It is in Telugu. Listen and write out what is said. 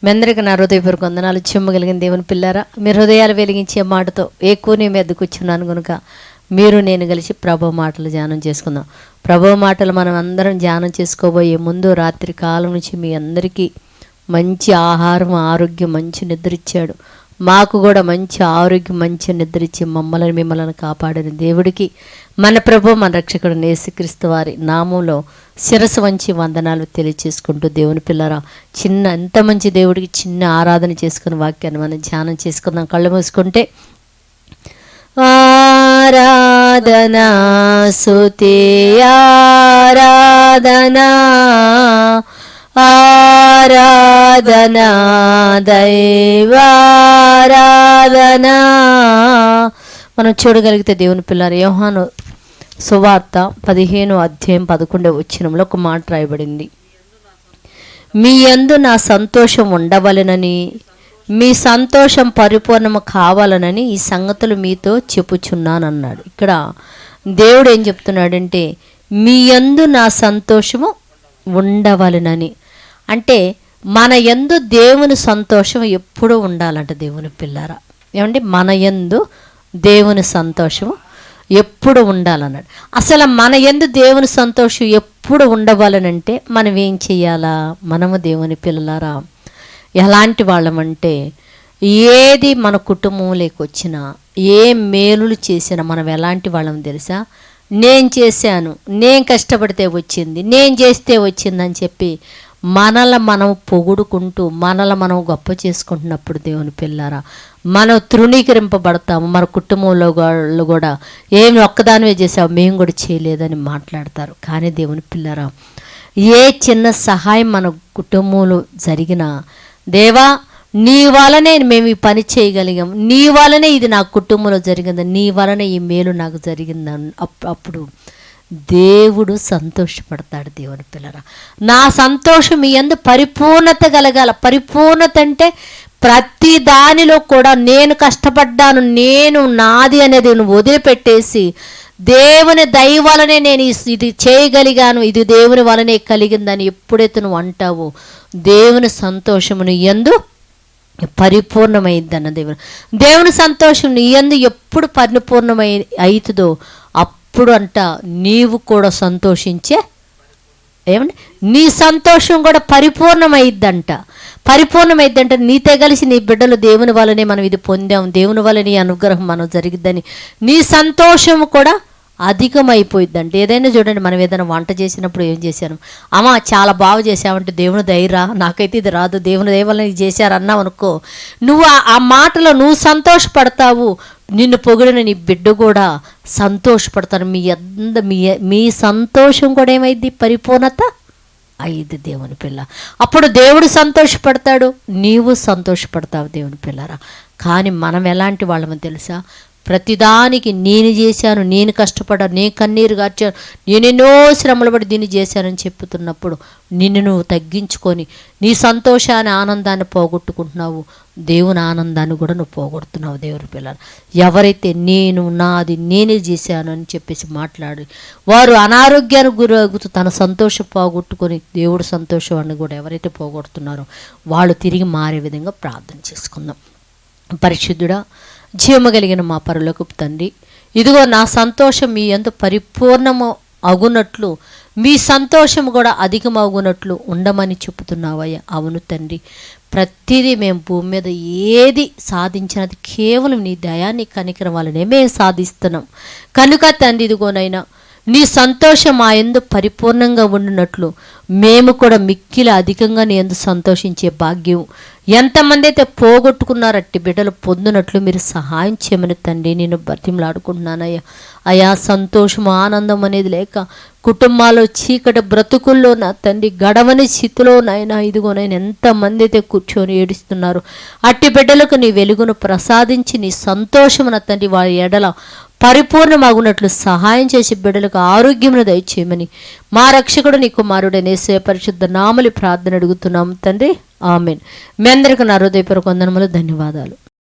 మీ అందరికీ నా హృదయపూర్వక వందనాలు. చెమ్మగలిగిన దేవుని పిల్లారా, మీ హృదయాలు వెలిగించే మాటతో ఎక్కువ మీద కూర్చున్నాను కనుక మీరు నేను కలిసి ప్రభు మాటలు ధ్యానం చేసుకుందాం. ప్రభు మాటలు మనం అందరం ధ్యానం చేసుకోబోయే ముందు రాత్రి కాలం నుంచి మీ అందరికీ మంచి ఆహారం, ఆరోగ్యం, మంచి నిద్ర ఇచ్చాడు. మాకు కూడా మంచి ఆరోగ్యం, మంచి నిద్ర ఇచ్చి మిమ్మల్ని కాపాడిన దేవుడికి, మన ప్రభు మన రక్షకుడు యేసుక్రీస్తు వారి నామంలో శిరస్సు వంచి వందనాలు తెలియచేసుకుంటూ, దేవుని పిల్లరా, ఎంత మంచి దేవుడికి చిన్న ఆరాధన చేసుకుని వాక్యాన్ని మనం ధ్యానం చేసుకుందాం. కళ్ళు మూసుకుంటే ఆరాధనా స్తుతి ఆరాధనా ఆరాధనా దైవారాధనా. మనం చూడగలిగితే దేవుని పిల్లలు, యోహాను సువార్త 15:11 ఒక మాట రాయబడింది. మీ యందు నా సంతోషం ఉండవలెనని, మీ సంతోషం పరిపూర్ణము కావాలనని ఈ సంగతులు మీతో చెప్పుచున్నానన్నాడు. ఇక్కడ దేవుడు ఏం చెప్తున్నాడంటే, మీ యందు నా సంతోషము ఉండవలెనని. అంటే మన యందు దేవుని సంతోషం ఎప్పుడూ ఉండాలంట దేవుని పిల్లారా. ఏమంటే మన యందు దేవుని సంతోషం ఎప్పుడు ఉండాలన్నాడు. అసలు మన యందు దేవుని సంతోషం ఎప్పుడు ఉండవాలనంటే మనం ఏం చెయ్యాలా? మనము దేవుని పిల్లలారా ఎలాంటి వాళ్ళమంటే, ఏది మన కుటుంబంలోకి వచ్చినా, ఏ మేలులు చేసినా మనం ఎలాంటి వాళ్ళం తెలుసా? నేను చేశాను, నేను కష్టపడితే వచ్చింది, నేను చేస్తే వచ్చిందని చెప్పి మనం పొగుడుకుంటూ మనం గొప్ప చేసుకుంటున్నప్పుడు దేవుని పిల్లారా మనం తృణీకరింపబడతాము. మన కుటుంబంలో వాళ్ళు కూడా ఏమి ఒక్కదానివే చేసావు, మేము కూడా చేయలేదని మాట్లాడతారు. కానీ దేవుని పిల్లారా, ఏ చిన్న సహాయం మన కుటుంబంలో జరిగినా, దేవా నీ వలనే మేము ఈ పని చేయగలిగాం, నీ వలనే ఇది నా కుటుంబంలో జరిగింది, నీ వలనే ఈ మేలు నాకు జరిగింది, అప్పుడు దేవుడు సంతోషపడతాడు. దేవుని పిల్లరా, నా సంతోషం మీ యందు పరిపూర్ణత కలగాల. పరిపూర్ణత అంటే ప్రతి దానిలో కూడా నేను కష్టపడ్డాను, నేను నాది అనేది నువ్వు వదిలిపెట్టేసి, దేవుని దయ వలనే నేను ఇది చేయగలిగాను, ఇది దేవుని వలనే కలిగిందని ఎప్పుడైతే నువ్వు అంటావో, దేవుని సంతోషము నీ యందు పరిపూర్ణమైందన్న దేవుని సంతోషం నీ యందు ఎప్పుడు పరిపూర్ణమై అవుతుందో అప్పుడు అంట నీవు కూడా సంతోషించే, ఏమంటే నీ సంతోషం కూడా పరిపూర్ణమైద్దంట. నీతో కలిసి నీ బిడ్డలు దేవుని వల్లనే మనం ఇది పొందాం, దేవుని వల్ల నీ అనుగ్రహం మనం జరిగిద్దని నీ సంతోషం కూడా అధికమైపోయిద్దంట. ఏదైనా చూడండి, మనం ఏదైనా వంట చేసినప్పుడు ఏం చేశాను, అమ్మ చాలా బాగా చేసావంటే దేవుని దయరా, నాకైతే ఇది రాదు, దేవుని దయ వల్ల ఇది చేశారన్నావు అనుకో, నువ్వు ఆ మాటలో నువ్వు సంతోషపడతావు, నిన్ను పొగిడిన నీ బిడ్డ కూడా సంతోషపడతారు. మీ సంతోషం కూడా ఏమైంది? పరిపూర్ణత అయింది దేవుని పిల్ల. అప్పుడు దేవుడు సంతోషపడతాడు, నీవు సంతోషపడతావు దేవుని పిల్లరా. కానీ మనం ఎలాంటి వాళ్ళమో తెలుసా? ప్రతిదానికి నేను చేశాను, నేను కష్టపడ్డాను, నేను కన్నీరు గార్చాను, నేనెన్నో శ్రమలు పడి దీన్ని చేశానని చెప్పుతున్నప్పుడు నిన్ను నువ్వు తగ్గించుకొని నీ సంతోషాన్ని, ఆనందాన్ని పోగొట్టుకుంటున్నావు, దేవుని ఆనందాన్ని కూడా నువ్వు పోగొడుతున్నావు దేవుని పిల్లలు. ఎవరైతే నాది నేనే చేశాను అని చెప్పేసి మాట్లాడి వారు అనారోగ్యానికి గురవుతూ తన సంతోషం పోగొట్టుకొని దేవుడు సంతోషాన్ని కూడా ఎవరైతే పోగొడుతున్నారో వాళ్ళు తిరిగి మారే విధంగా ప్రార్థన చేసుకుందాం. పరిశుద్ధుడా, జీవము కలిగిన మా పరలోకపు తండ్రి, ఇదిగో నా సంతోషం మీ యందు పరిపూర్ణము అగునట్లు, మీ సంతోషం కూడా అధికమగునట్లు ఉండమని చెప్తున్నావయ్యా. అవును తండ్రి, ప్రతిదీ మేము భూమి మీద ఏది సాధించినది కేవలం నీ దయాన్ని, కనికరం వల్లనే మేము సాధిస్తున్నాం కనుక తండ్రి, ఇదిగోనైనా నీ సంతోషం మా యందు పరిపూర్ణంగా ఉండినట్లు మేము కూడా మిక్కిలి అధికంగా నీ యందు సంతోషించే భాగ్యం ఎంతమంది అయితే పోగొట్టుకున్నారో అట్టి బిడ్డలు పొందినట్లు మీరు సహాయం చేయమని తండ్రి నేను బతిమలాడుకుంటున్నానయ్యా. అయా సంతోషం, ఆనందం అనేది లేక కుటుంబాల్లో చీకటి బ్రతుకుల్లో నా తండ్రి గడవని స్థితిలో నాయనా, ఇదిగోనైనా ఎంతమంది అయితే కూర్చొని ఏడుస్తున్నారు, అట్టి బిడ్డలకు నీ వెలుగును ప్రసాదించి నీ సంతోషం నా తండ్రి వారి ఎడల పరిపూర్ణమగునట్లు సహాయం చేసి బిడ్డలకు ఆరోగ్యమును దయచేయమని మా రక్షకుడు నీ కుమారుడైన యేసు పరిశుద్ధ నామములో ప్రార్థన అడుగుతున్నాము తండ్రి, ఆమేన్. మీ అందరికీ నా హృదయపూర్వక వందనములు, ధన్యవాదాలు.